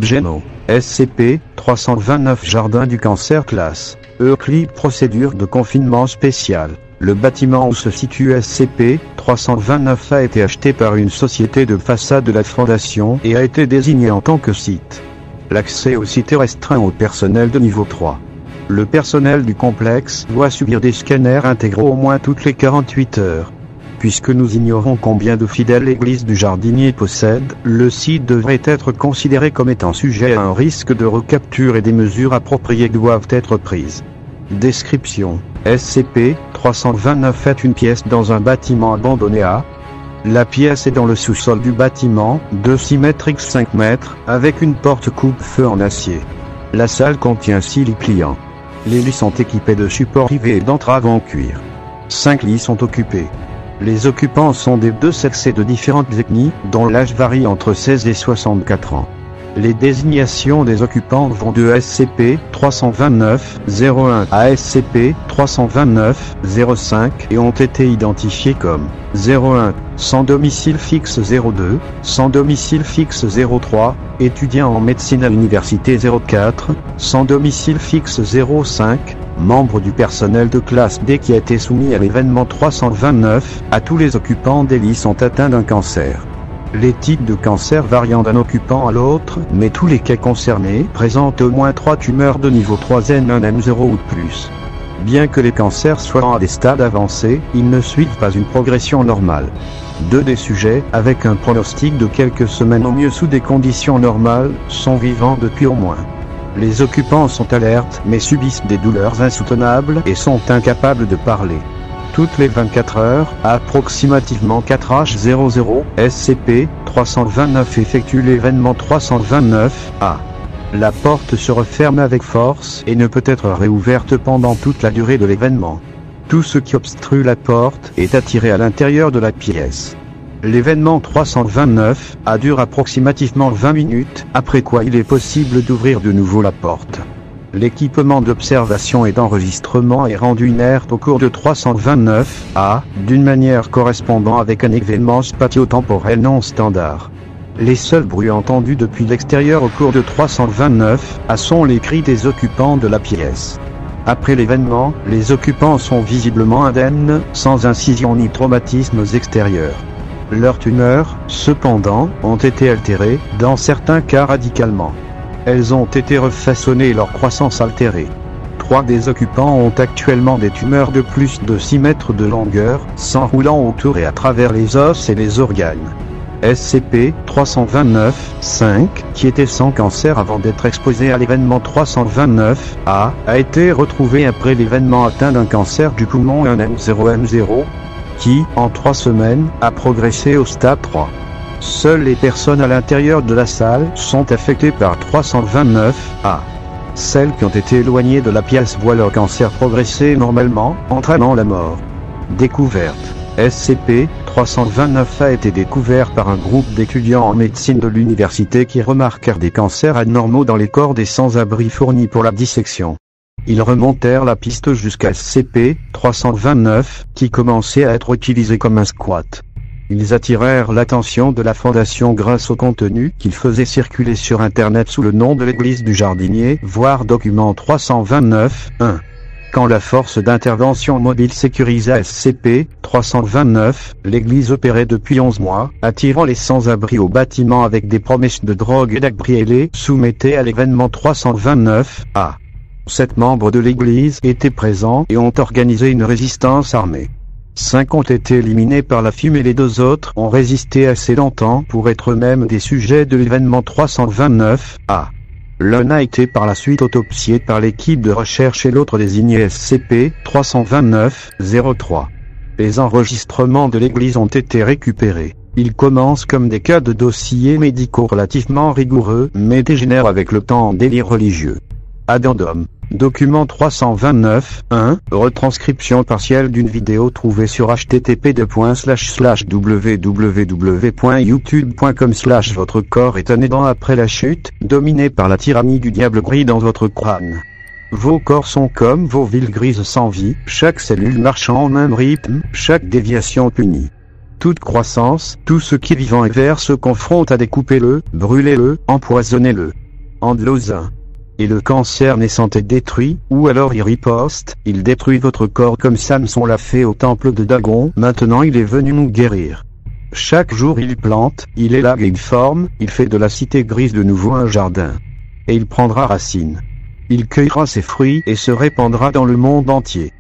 Géno. SCP-329 Jardin du cancer classe Euclide procédure de confinement spécial. Le bâtiment où se situe SCP-329 a été acheté par une société de façade de la Fondation et a été désigné en tant que site. L'accès au site est restreint au personnel de niveau 3. Le personnel du complexe doit subir des scanners intégraux au moins toutes les 48 heures. Puisque nous ignorons combien de fidèles l'Église du Jardinier possède, le site devrait être considéré comme étant sujet à un risque de recapture et des mesures appropriées doivent être prises. Description. SCP-329 est une pièce dans un bâtiment abandonné à... La pièce est dans le sous-sol du bâtiment, de 6 mètres x 5 mètres, avec une porte coupe-feu en acier. La salle contient 6 lits pliants. Les lits sont équipés de supports rivets et d'entraves en cuir. 5 lits sont occupés. Les occupants sont des deux sexes et de différentes ethnies, dont l'âge varie entre 16 et 64 ans. Les désignations des occupants vont de SCP-329-01 à SCP-329-05 et ont été identifiés comme 01, sans domicile fixe 02, sans domicile fixe 03, étudiant en médecine à l'université 04, sans domicile fixe 05, membre du personnel de classe D qui a été soumis à l'événement 329, à tous les occupants des lits sont atteints d'un cancer. Les types de cancer variant d'un occupant à l'autre, mais tous les cas concernés présentent au moins 3 tumeurs de niveau 3N1M0 ou plus. Bien que les cancers soient à des stades avancés, ils ne suivent pas une progression normale. 2 des sujets, avec un pronostic de quelques semaines au mieux sous des conditions normales, sont vivants depuis au moins. Les occupants sont alertes mais subissent des douleurs insoutenables et sont incapables de parler. Toutes les 24 heures, approximativement 4H00, SCP-329 effectue l'événement 329-A. La porte se referme avec force et ne peut être réouverte pendant toute la durée de l'événement. Tout ce qui obstrue la porte est attiré à l'intérieur de la pièce. L'événement 329-A dure approximativement 20 minutes, après quoi il est possible d'ouvrir de nouveau la porte. L'équipement d'observation et d'enregistrement est rendu inerte au cours de 329-A, d'une manière correspondant avec un événement spatio-temporel non standard. Les seuls bruits entendus depuis l'extérieur au cours de 329-A sont les cris des occupants de la pièce. Après l'événement, les occupants sont visiblement indemnes, sans incision ni traumatismes extérieurs. Leurs tumeurs, cependant, ont été altérées, dans certains cas radicalement. Elles ont été refaçonnées et leur croissance altérée. 3 des occupants ont actuellement des tumeurs de plus de 6 mètres de longueur, s'enroulant autour et à travers les os et les organes. SCP-329-5, qui était sans cancer avant d'être exposé à l'événement 329-A, a été retrouvé après l'événement atteint d'un cancer du poumon 1M0M0, qui, en 3 semaines, a progressé au stade 3. Seules les personnes à l'intérieur de la salle sont affectées par 329-A. Celles qui ont été éloignées de la pièce voient leur cancer progresser normalement, entraînant la mort. Découverte. SCP-329 a été découvert par un groupe d'étudiants en médecine de l'université qui remarquèrent des cancers anormaux dans les corps des sans-abri fournis pour la dissection. Ils remontèrent la piste jusqu'à SCP-329, qui commençait à être utilisé comme un squat. Ils attirèrent l'attention de la Fondation grâce au contenu qu'ils faisaient circuler sur Internet sous le nom de l'Église du Jardinier, voir document 329-1. Quand la force d'intervention mobile sécurisa SCP-329, l'Église opérait depuis 11 mois, attirant les sans-abri au bâtiment avec des promesses de drogue et d'abri et les soumettait à l'événement 329-A. 7 membres de l'Église étaient présents et ont organisé une résistance armée. 5 ont été éliminés par la fumée et les 2 autres ont résisté assez longtemps pour être eux-mêmes des sujets de l'événement 329-A. L'un a été par la suite autopsié par l'équipe de recherche et l'autre désigné SCP-329-03. Les enregistrements de l'Église ont été récupérés. Ils commencent comme des cas de dossiers médicaux relativement rigoureux, mais dégénèrent avec le temps en délire religieux. Addendum. Document 329-1, retranscription partielle d'une vidéo trouvée sur http://www.youtube.com/ Votre corps est un aidant après la chute, dominé par la tyrannie du diable gris dans votre crâne. Vos corps sont comme vos villes grises sans vie, chaque cellule marchant en même rythme, chaque déviation punie. Toute croissance, tout ce qui est vivant et vert se confronte à découper-le, brûler-le, empoisonner-le. Andlosin. Et le cancer naissant est détruit, ou alors il riposte, il détruit votre corps comme Samson l'a fait au temple de Dagon, maintenant il est venu nous guérir. Chaque jour il plante, il élague et il forme, il fait de la cité grise de nouveau un jardin. Et il prendra racine. Il cueillera ses fruits et se répandra dans le monde entier.